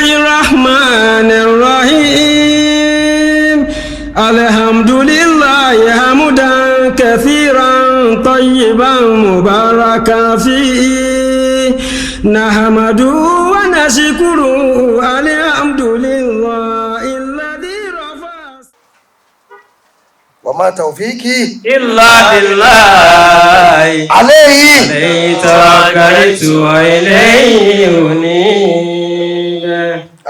Bismillahir Rahmanir Rahim. Alhamdulillah hamdan kathiran tayyiban mubarakan fihi. Nahmadu wa nashkuru alhamdulillah alladhi rafa. Wa ma tawfiqi illa billahi alayhi tawakkaltu wa ilayhi unib.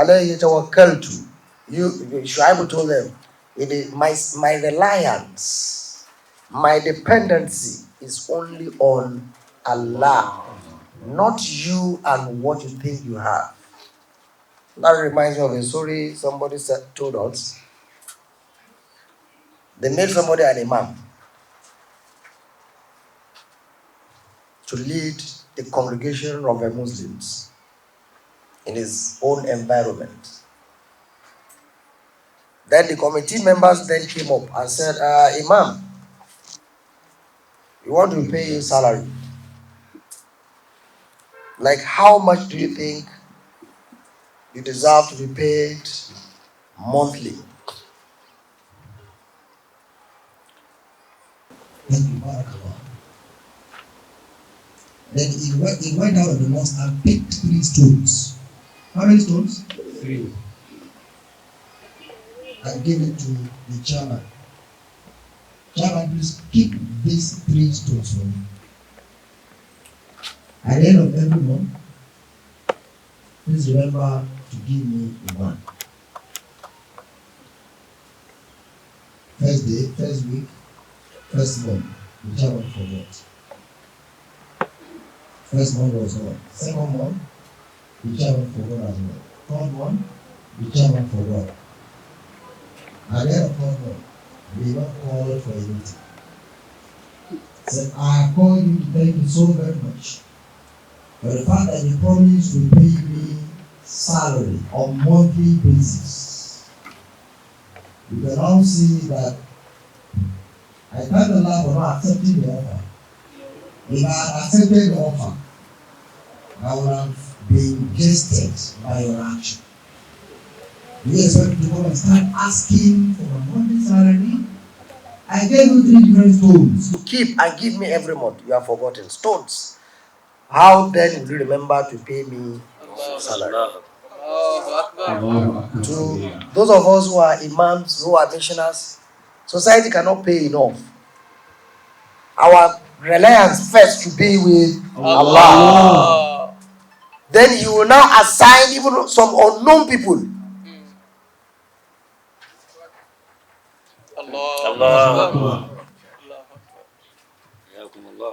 Alayhi tawakkaltu. Shu'aib told them, it is my reliance, my dependency is only on Allah, not you and what you think you have. That reminds me of a story somebody told us. They made somebody an imam to lead the congregation of the Muslims in his own environment. Then the committee members then came up and said, Imam, we want to pay you salary. Like, how much do you think you deserve to be paid monthly? Then he went out of the mosque and picked 3 stones. How many stones? 3. And gave it to the chairman. Chairman, please keep these 3 stones for me. At the end of every month, please remember to give me one. First day, first week, first month, the chairman forgot. First month was gone. Second month, the chairman forgot as well. Third one, the chairman forgot. At the end of third month, they not called for a meeting. Said, I called you to thank you so very much for the fact that you promised to pay me salary on monthly basis. You can all see that I thank Allah for not accepting the offer. If I had accepted the offer, I would have been gested by your action. You expect to come and start asking for a monthly salary? I gave you 3 different stones. To keep and give me every month. You have forgotten. Stones. How then will you remember to pay me salary? To those of us who are imams, who are missioners, society cannot pay enough. Our reliance first should be with Allah. Then you will now assign even some unknown people.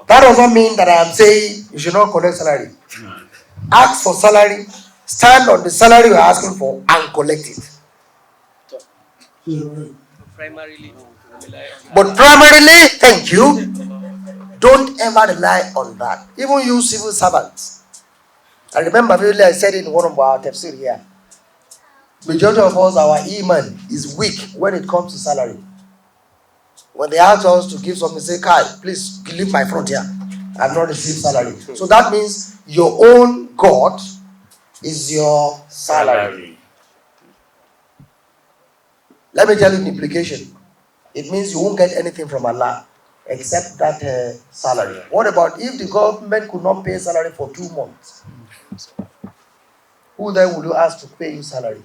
That does not mean that I am saying you should not collect salary. Ask for salary, stand on the salary you are asking for, and collect it. But primarily, thank you, don't ever rely on that. Even you civil servants. I remember vividly I said in one of our tafsir here, majority of us, our iman is weak when it comes to salary. When they ask us to give something, say, Kai, please leave my front here. I have not received salary. So that means your own God is your salary. Let me tell you the implication. It means you won't get anything from Allah except that salary. What about if the government could not pay salary for 2 months? Who then will you ask to pay you salary?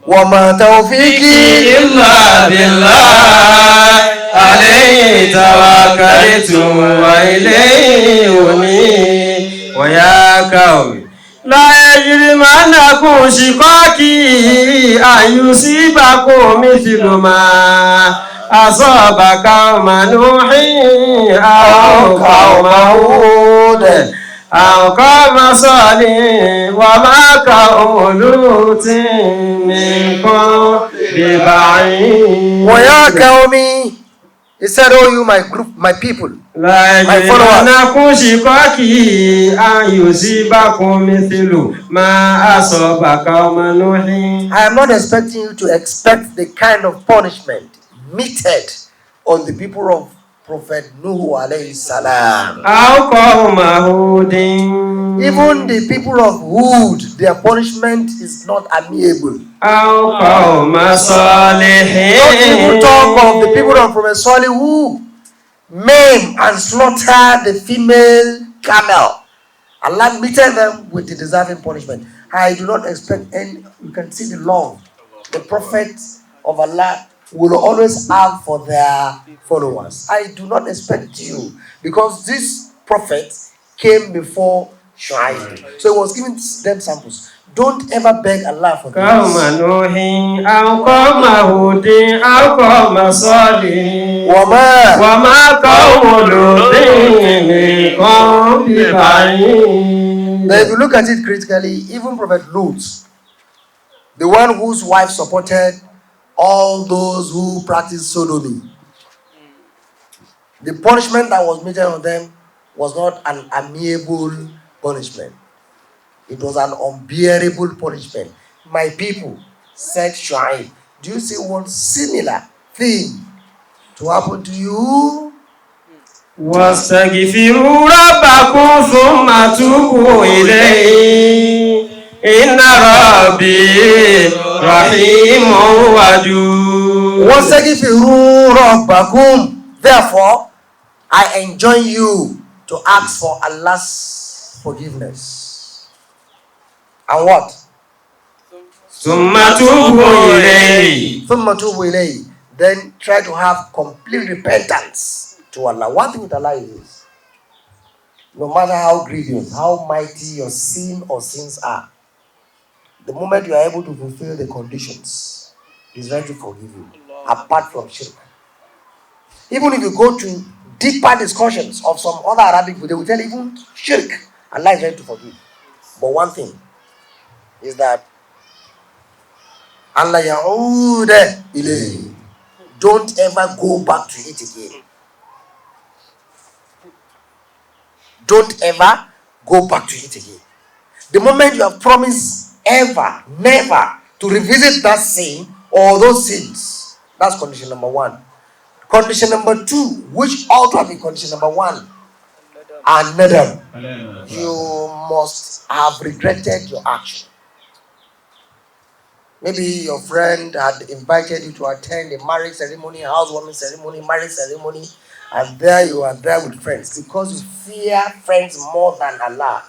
وَمَا تَوْفِيقِي إِلَّا بِاللَّهِ عَلَيْهِ تَوَكَّلْتُ وَإِلَيْهِ أُنِيبُ وَيَا قَوْمِ لَا يَجْرِمَنَّكُمْ شِقَاقِي أَنْ يُصِيبَكُم مِّثْلُ مَا أَصَابَ قَوْمَ نُوحٍ أَوْ قَوْمَ هُودٍ أَوْ قَوْمَ صَالِحٍ وَمَا قَوْمُ لُوطٍ مِّنكُم بِبَعِيدٍ. وَيَا قَوْمِ, he said, oh you my group, my people, لا يجرمنكم شقاقي أن يصيبكم مثل ما أصاب قوم نوح. I am not expecting you to expect the kind of punishment meted on the people of Prophet Nuh alayhi salam. أو قوم هود Even the people of Hud, their punishment is not amiable. أو قوم صالح. Don't even talk of the people of Prophet Solih who maim and slaughter the female camel. Allah meted them with the deserving punishment. I do not expect any. You can see the love the prophets of Allah will always have for their followers. I do not expect you, because this prophet came before Shu'aib. So he was giving them samples. Don't ever beg Allah for قوم this. نوح أو قوم هود أو قوم صالح وما قوم لوط منكم ببعيد. Then if you look at it critically, even Prophet Lut, the one whose wife supported all those who practiced sodomy, the punishment that was meted on them was not an amiable punishment. It was an unbearable punishment. My people, said Shu'aib, do you see one similar thing to happen to you? واستغفروا ربكم ثم توبوا إليه إن ربي رحيم ودود. واستغفروا ربكم. Therefore, I enjoin you to ask for Allah's forgiveness. And what? ثم توبوا إليه. ثم توبوا إليه. Then try to have complete repentance to Allah. One thing with Allah is this: no matter how grievous, how mighty your sin or sins are, the moment you are able to fulfill the conditions, He's ready to forgive you, apart from shirk. Even if you go to deeper discussions of some other Arabic, they will tell you even shirk, Allah is ready to forgive. But one thing is that Allah ya'ud ilayhi. Don't ever go back to it again. Don't ever go back to it again. The moment you have promised ever, never to revisit that sin or those sins, that's condition number one. Condition number two, which ought to be condition number one, another, you must have regretted your action. Maybe your friend had invited you to attend a marriage ceremony, a housewarming ceremony, marriage ceremony, and there you are there with friends. Because you fear friends more than Allah,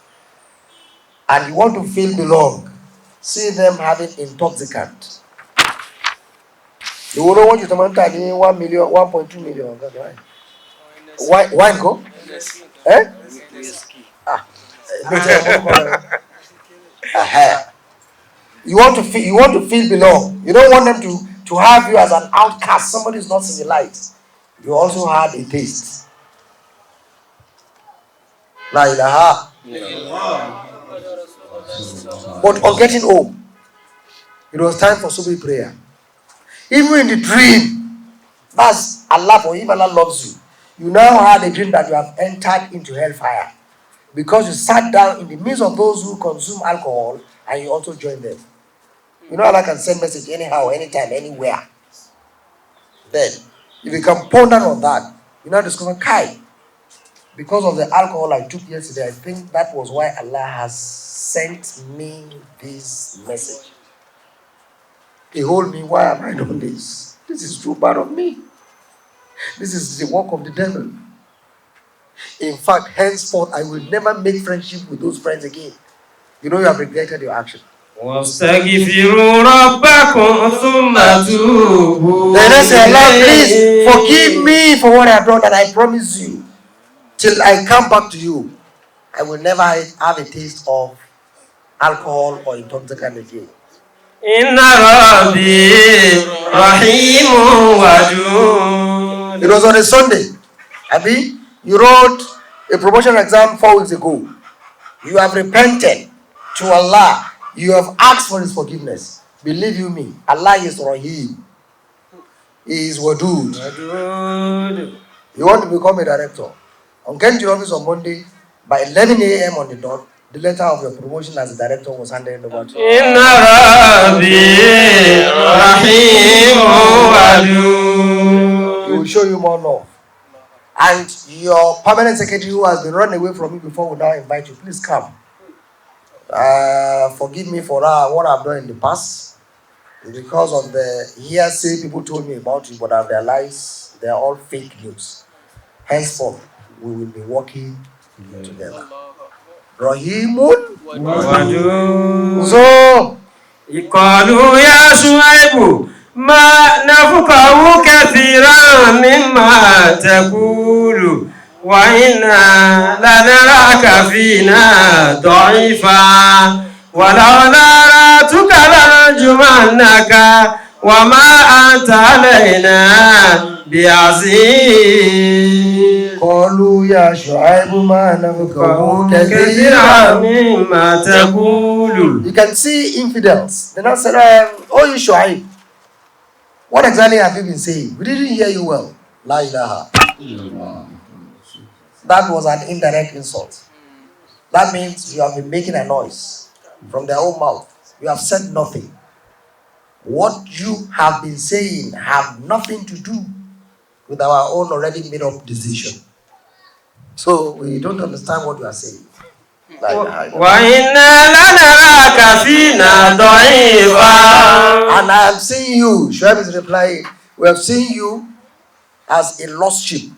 and you want to feel belong, see them having intoxicant. You will know what you demand 1 million, 1.2 million. Wine go? Eh? You want to feel belong. You don't want them to have you as an outcast, somebody who's not in the light. You also had a taste. La ilaha. But on getting home, it was time for Subhi prayer. Even in the dream, that's Allah, for if Allah loves you, you now had a dream that you have entered into hellfire, because you sat down in the midst of those who consume alcohol and you also joined them. You know Allah can send message anyhow, anytime, anywhere. Then, if you can ponder on that, you now discover, Kai, because of the alcohol I took yesterday, I think that was why Allah has sent me this message. Behold me, why am I doing this? This is too bad of me. This is the work of the devil. In fact, henceforth, I will never make friendship with those friends again. You know you have regretted your action. واستغفروا ربكم ثم توبوا Then I say, Allah, إليه. please forgive me for what I have done, and I promise you, till I come back to you, I will never have a taste of alcohol or intoxicant again. إن ربي رحيم ودود. It was on a Sunday. Abi, you wrote a promotion exam 4 weeks ago. You have repented to Allah. You have asked for His forgiveness. Believe you me, Allah is Rahim. He is Wadud. You want to become a director. On getting to your office on Monday, by 11 a.m. on the dot, the letter of your promotion as a director was handed over to you. إن ربي رحيم ودود. He will show you more love. And your permanent secretary who has been run away from you before will now invite you. Please come. Forgive me for what I've done in the past. It's because of the hearsay people told me about you, but I've realized they are all fake news. Henceforth, we will be working together. Rahimun. Wadud. So, قالوا يا شعيب ما نفقه كثيرا مما تقول وإنا لنراك فينا ضعيفا ولولا راتك لنرجمنك وما أنت علينا بعزيز قالوا يا شعيب ما نفقه كثيرا كثيرا. مما تقول. You can see infidels. They now said, oh, you Shuaib, what exactly have you been saying? We didn't hear you well. La ilaha. That was an indirect insult. That means you have been making a noise from their own mouth. You have said nothing. What you have been saying have nothing to do with our own already made up decision. So we don't understand what you are saying. La ilaha illallah. وَإِنَّا لَنَرَاكَ فِينَا ضَعِيفًا. And I have seen you, Shoaib is replying, we have seen you as a lost sheep.